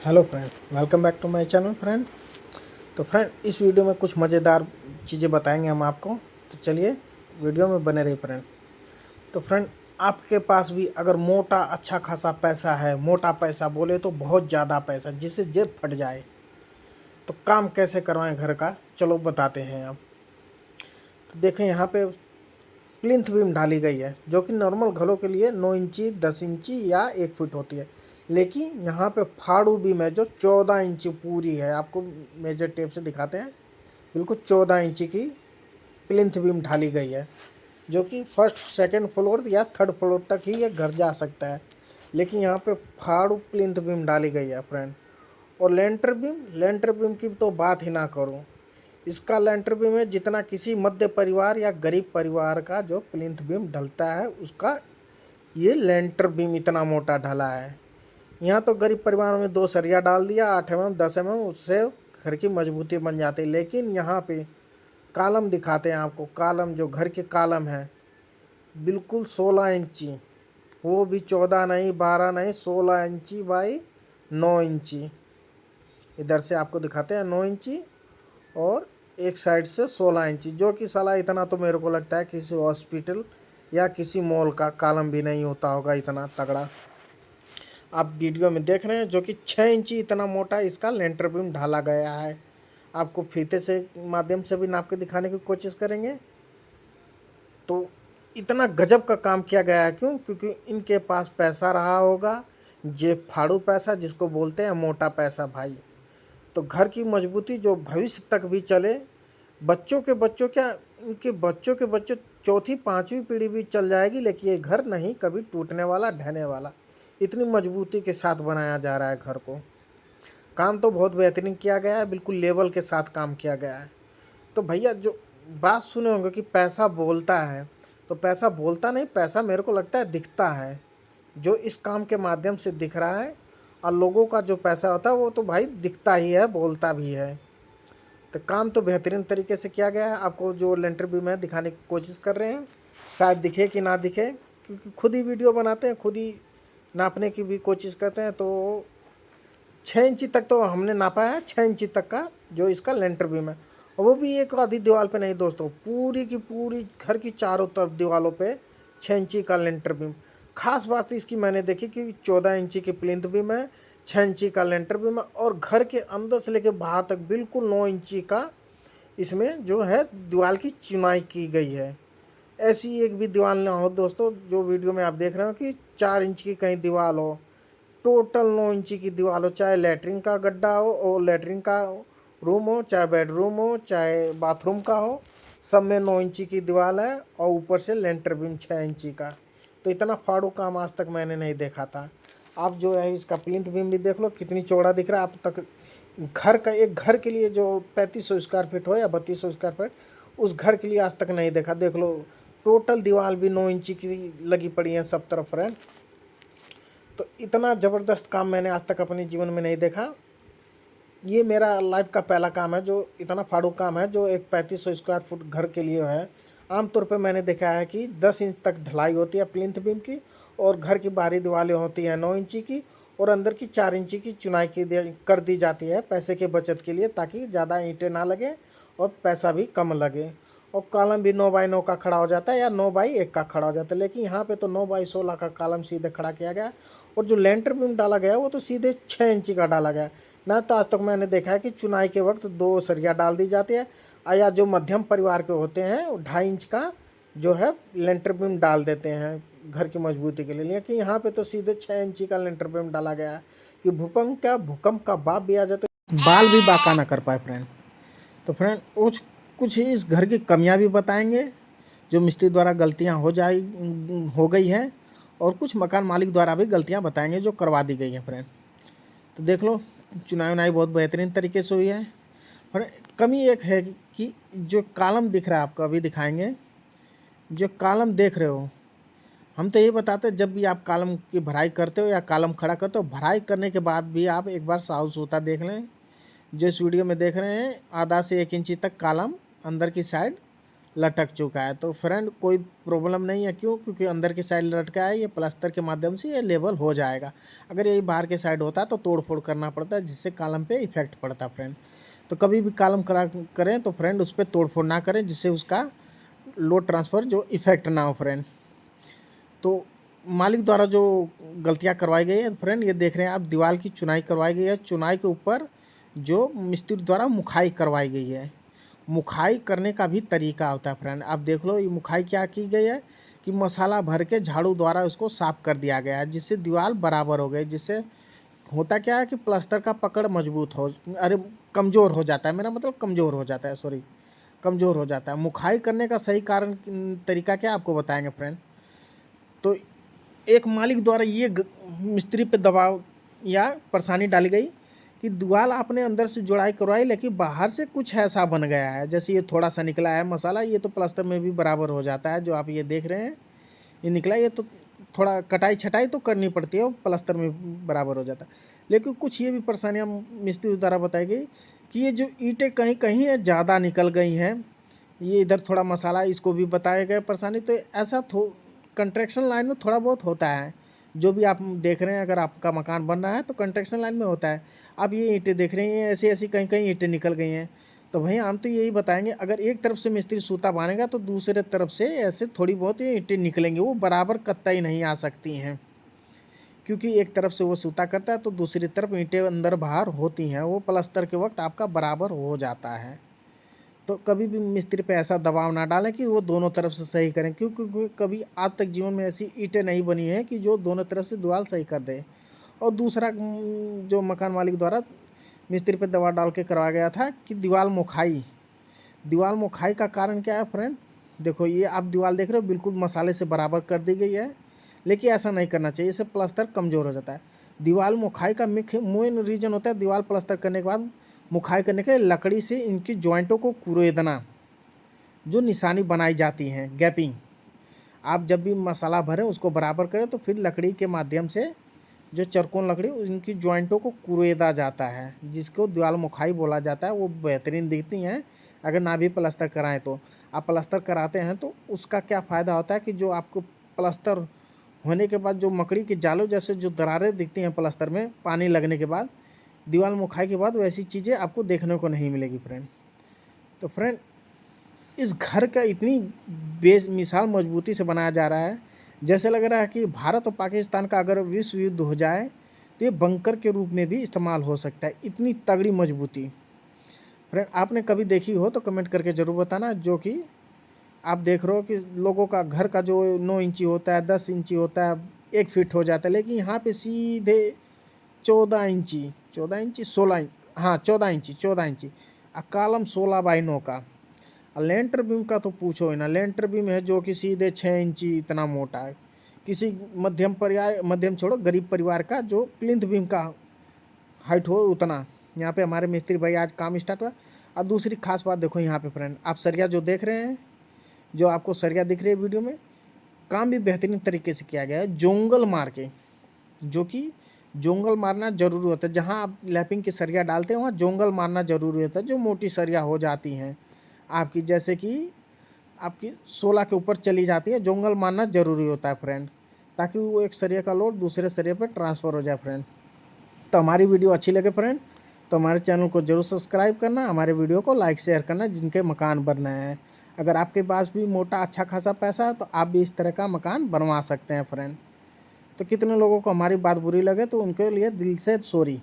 Hello friend, welcome back to my channel friend. तो friend, इस video में कुछ मज़ेदार चीज़ें बताएंगे हम आपको। तो चलिए वीडियो में बने रहिए फ्रेंड। तो फ्रेंड, आपके पास भी अगर मोटा अच्छा खासा पैसा है, मोटा पैसा बोले तो बहुत ज़्यादा पैसा जिससे जेब फट जाए, तो काम कैसे करवाएं घर का, चलो बताते हैं आप। तो देखें, यहाँ पे प्लिंथ बीम ढाली गई है जो कि नॉर्मल घरों के लिए 9 इंची 10 इंची या 1 फीट होती है, लेकिन यहाँ पे फाड़ू बीम है जो 14 इंची पूरी है। आपको मेजर टेप से दिखाते हैं, बिल्कुल 14 इंची की प्लिंथ बीम ढाली गई है, जो कि फर्स्ट सेकंड फ्लोर या थर्ड फ्लोर तक ही ये घर जा सकता है। लेकिन यहाँ पे फाड़ू प्लिंथ बीम डाली गई है फ्रेंड। और लेंटर बीम की तो बात ही ना करूँ। इसका लेंटर बीम है जितना किसी मध्य परिवार या गरीब परिवार का जो प्लिंथ बीम ढलता है उसका ये लेंटर बीम इतना मोटा ढला है। यहाँ तो गरीब परिवार में 2 सरिया डाल दिया 8 mm 10 mm, उससे घर की मजबूती बन जाती है। लेकिन यहाँ पे कालम दिखाते हैं आपको, कालम जो घर के कालम है बिल्कुल 16 इंची, वो भी 14 नहीं 12 नहीं 16 इंची बाई 9 इंची। इधर से आपको दिखाते हैं 9 इंची और एक साइड से 16 इंची, जो कि साला इतना तो मेरे को लगता है किसी हॉस्पिटल या किसी मॉल का कालम भी नहीं होता होगा इतना तगड़ा। आप वीडियो में देख रहे हैं जो कि 6 इंची इतना मोटा इसका लेंटर बीम ढाला गया है। आपको फीते से माध्यम से भी नाप के दिखाने की कोशिश करेंगे। तो इतना गजब का काम किया गया है, क्यों? क्योंकि इनके पास पैसा रहा होगा, जेब फाड़ू पैसा जिसको बोलते हैं मोटा पैसा भाई। तो घर की मजबूती जो भविष्य तक भी चले, बच्चों के बच्चों क्या, इनके बच्चों के बच्चों चौथी पांचवी पीढ़ी भी चल जाएगी, लेकिन ये घर नहीं कभी टूटने वाला ढहने वाला। इतनी मजबूती के साथ बनाया जा रहा है घर को। काम तो बहुत बेहतरीन किया गया है, बिल्कुल लेवल के साथ काम किया गया है। तो भैया जो बात सुने होंगे कि पैसा बोलता है, तो पैसा बोलता नहीं, पैसा मेरे को लगता है दिखता है, जो इस काम के माध्यम से दिख रहा है। और लोगों का जो पैसा होता है वो तो भाई दिखता ही है, बोलता भी है। तो काम तो बेहतरीन तरीके से किया गया है। आपको जो लेंटर भी मैं दिखाने की कोशिश कर रहे हैं, शायद दिखे कि ना दिखे, क्योंकि खुद ही वीडियो बनाते हैं, खुद ही नापने की भी कोशिश करते हैं। तो 6 इंची तक तो हमने नापा है, 6 इंची तक का जो इसका लेंटर बीम है। और वो भी एक आधी दीवार पे नहीं दोस्तों, पूरी की पूरी घर की चारों तरफ दीवारों पे 6 इंची का लेंटर बीम। खास बात इसकी मैंने देखी कि 14 इंची की प्लिंथ बीम है, 6 इंची का लेंटर बीम है, और घर के अंदर से लेकर बाहर तक बिल्कुल 9 इंची का इसमें जो है दीवार की चुनाई की गई है। ऐसी एक भी दीवार ना हो दोस्तों जो वीडियो में आप देख रहे हो कि 4 इंच की कहीं दीवार हो। टोटल 9 इंची की दीवार हो, चाहे लेटरिन का गड्ढा हो और लेटरिन का रूम हो, चाहे बेडरूम हो, चाहे बाथरूम का हो, सब में 9 इंची की दीवार है। और ऊपर से लेंटर बीम 6 इंची का। तो इतना फाड़ू काम आज तक मैंने नहीं देखा था। आप जो है इसका प्लिंथ बीम भी देख लो कितनी चौड़ा दिख रहा है। आप तक घर का, एक घर के लिए जो 3500 स्क्वायर फीट हो या 3200 स्क्वायर फीट, उस घर के लिए आज तक नहीं देखा। देख लो टोटल दीवार भी 9 इंची की लगी पड़ी है सब तरफ फ्रेंड। तो इतना ज़बरदस्त काम मैंने आज तक अपने जीवन में नहीं देखा। ये मेरा लाइफ का पहला काम है जो इतना फाड़ू काम है, जो एक 3500 स्क्वायर फुट घर के लिए है। आमतौर पे मैंने देखा है कि 10 इंच तक ढलाई होती है प्लिंथ बीम की, और घर की बाहरी दीवारें होती हैं 9 इंची की, और अंदर की 4 इंची की चुनाई कर दी जाती है पैसे के बचत के लिए, ताकि ज़्यादा ईंटें ना लगे और पैसा भी कम लगे। और कॉलम भी 9x9 का खड़ा हो जाता है या 9x1 का खड़ा हो जाता है, लेकिन यहाँ पे तो 9x16 का कॉलम सीधे खड़ा किया गया। और जो लेंटर बीम डाला गया वो तो सीधे 6 इंची का डाला गया। ना तो आज तक मैंने देखा है कि चुनाई के वक्त 2 सरिया डाल दी जाती है, या जो मध्यम परिवार के होते हैं 2.5 इंच का जो है लेंटर बीम डाल देते हैं घर की मजबूती के लिए। लेकिन यहाँ पे तो सीधे 6 इंची का लेंटर बीम डाला गया है कि भूकंप का बाप भी आ जाए तो बाल भी बाका ना कर पाए फ्रेंड। तो फ्रेंड कुछ इस घर की कमियां भी बताएंगे जो मिस्त्री द्वारा गलतियां हो गई हैं, और कुछ मकान मालिक द्वारा भी गलतियां बताएंगे जो करवा दी गई हैं फ्रेंड। तो देख लो चुनाव उनाई बहुत बेहतरीन तरीके से हुई है। और कमी एक है कि जो कॉलम दिख रहा है आपको, अभी दिखाएंगे, जो कॉलम देख रहे हो, हम तो ये बताते हैं जब भी आप कॉलम की भराई करते हो या कॉलम खड़ा करते हो, भराई करने के बाद भी आप एक बार साफ सुथरा देख लें। जो इस वीडियो में देख रहे हैं आधा से 1 इंची तक कॉलम अंदर की साइड लटक चुका है। तो फ्रेंड कोई प्रॉब्लम नहीं है, क्यों? क्योंकि अंदर की साइड लटका है, ये प्लास्टर के माध्यम से ये लेवल हो जाएगा। अगर यही बाहर के साइड होता तो तोड़ फोड़ करना पड़ता, जिससे कॉलम पे इफेक्ट पड़ता फ्रेंड। तो कभी भी कॉलम खड़ा करें तो फ्रेंड उस पर तोड़ फोड़ ना करें, जिससे उसका लोड ट्रांसफ़र जो इफेक्ट ना हो फ्रेंड। तो मालिक द्वारा जो गलतियां करवाई गई है फ्रेंड, ये देख रहे हैं आप, दीवार की चुनाई करवाई गई है। चुनाई के ऊपर जो मिस्त्री द्वारा मुखाई करवाई गई है। मुखाई करने का भी तरीका होता है फ्रेंड। आप देख लो, ये मुखाई क्या की गई है कि मसाला भर के झाड़ू द्वारा उसको साफ कर दिया गया है, जिससे दीवार बराबर हो गई। जिससे होता क्या है कि प्लास्टर का पकड़ मजबूत हो, अरे कमज़ोर हो जाता है, मेरा मतलब कमज़ोर हो जाता है, सॉरी, कमज़ोर हो जाता है। मुखाई करने का सही कारण तरीका क्या आपको बताएंगे फ्रेंड। तो एक मालिक द्वारा ये मिस्त्री पे दबाव या परेशानी डाली गई कि दीवार आपने अंदर से जुड़ाई करवाई, लेकिन बाहर से कुछ ऐसा बन गया है, जैसे ये थोड़ा सा निकला है मसाला, ये तो प्लास्टर में भी बराबर हो जाता है। जो आप ये देख रहे हैं ये निकला, ये तो थोड़ा कटाई छटाई तो करनी पड़ती है, प्लास्टर में बराबर हो जाता है। लेकिन कुछ ये भी परेशानियाँ मिस्त्री द्वारा बताई गई कि ये जो ईंटें कहीं कहीं ज़्यादा निकल गई हैं, ये इधर थोड़ा मसाला, इसको भी बताया गया परेशानी। तो ऐसा कंस्ट्रक्शन लाइन में थोड़ा बहुत होता है। जो भी आप देख रहे हैं, अगर आपका मकान बन रहा है तो कंस्ट्रक्शन लाइन में होता है। आप ये ईंटें देख रहे हैं, ऐसी ऐसी कहीं कहीं ईंटें निकल गई हैं। तो भैया हम तो यही बताएंगे, अगर एक तरफ से मिस्त्री सूता बांधेगा तो दूसरे तरफ से ऐसे थोड़ी बहुत ये ईंटें निकलेंगी, वो बराबर कतई नहीं आ सकती हैं। क्योंकि एक तरफ से वो सूता करता है तो दूसरी तरफ ईंटें अंदर बाहर होती हैं, वो प्लास्टर के वक्त आपका बराबर हो जाता है। तो कभी भी मिस्त्री पे ऐसा दबाव ना डालें कि वो दोनों तरफ से सही करें, क्योंकि कभी आज तक जीवन में ऐसी ईंटें नहीं बनी हैं कि जो दोनों तरफ से दीवार सही कर दे। और दूसरा जो मकान मालिक द्वारा मिस्त्री पे दबाव डाल के करवाया गया था कि दीवार मुखाई। दीवार मुखाई का कारण क्या है फ्रेंड? देखो, ये आप दीवार देख रहे हो, बिल्कुल मसाले से बराबर कर दी गई है, लेकिन ऐसा नहीं करना चाहिए, इससे प्लास्टर कमज़ोर हो जाता है। दीवार मुखाई का मेन रीज़न होता है, दीवार प्लास्टर करने के बाद मुखाई करने के लिए लकड़ी से इनकी जॉइंटों को कुरेदना, जो निशानी बनाई जाती हैं, गैपिंग। आप जब भी मसाला भरें उसको बराबर करें तो फिर लकड़ी के माध्यम से जो चरकोन लकड़ी, इनकी जॉइंटों को कुरेदा जाता है, जिसको दीवार मुखाई बोला जाता है। वो बेहतरीन दिखती हैं अगर ना भी प्लास्टर कराएं तो। आप प्लास्टर कराते हैं तो उसका क्या फ़ायदा होता है कि जो आपको प्लास्टर होने के बाद जो मकड़ी के जालों जैसे जो दरारें दिखती हैं प्लास्टर में पानी लगने के बाद, दीवार मुखाई के बाद वैसी चीज़ें आपको देखने को नहीं मिलेगी फ्रेंड। तो फ्रेंड, इस घर का इतनी बेमिसाल मजबूती से बनाया जा रहा है, जैसे लग रहा है कि भारत और पाकिस्तान का अगर विश्व युद्ध हो जाए तो ये बंकर के रूप में भी इस्तेमाल हो सकता है, इतनी तगड़ी मजबूती। फ्रेंड, आपने कभी देखी हो तो कमेंट करके ज़रूर बताना। जो कि आप देख रहे हो कि लोगों का घर का जो 9 इंची होता है, 10 इंची होता है, 1 फीट हो जाता है, लेकिन यहाँ पे सीधे 14 इंची, 14 इंची 16 इंच, हाँ 14 इंची कॉलम 16/9 का। लेंटर बीम का तो पूछो ही ना, लेंटर बीम है जो कि सीधे 6 इंची इतना मोटा है। किसी मध्यम छोड़ो, गरीब परिवार का जो प्लिंथ बीम का हाइट हो उतना। यहाँ पे हमारे मिस्त्री भाई आज काम स्टार्ट हुआ। और दूसरी खास बात देखो यहाँ पे फ्रेंड, आप सरिया जो देख रहे हैं, जो आपको सरिया दिख रही है वीडियो में, काम भी बेहतरीन तरीके से किया गया है, जोंगल मार के। जो कि जोंगल मारना ज़रूरी होता है, जहाँ आप लैपिंग की सरिया डालते हैं वहाँ जोंगल मारना ज़रूरी होता है। जो मोटी सरिया हो जाती हैं आपकी, जैसे कि आपकी 16 के ऊपर चली जाती है, जोंगल मारना ज़रूरी होता है फ्रेंड, ताकि वो एक सरिया का लोड दूसरे सरिया पर ट्रांसफ़र हो जाए फ्रेंड। तो हमारी वीडियो अच्छी लगे फ्रेंड तो हमारे चैनल को जरूर सब्सक्राइब करना, हमारे वीडियो को लाइक शेयर करना जिनके मकान बनना है। अगर आपके पास भी मोटा अच्छा खासा पैसा है तो आप भी इस तरह का मकान बनवा सकते हैं फ्रेंड। तो कितने लोगों को हमारी बात बुरी लगे तो उनके लिए दिल से सॉरी।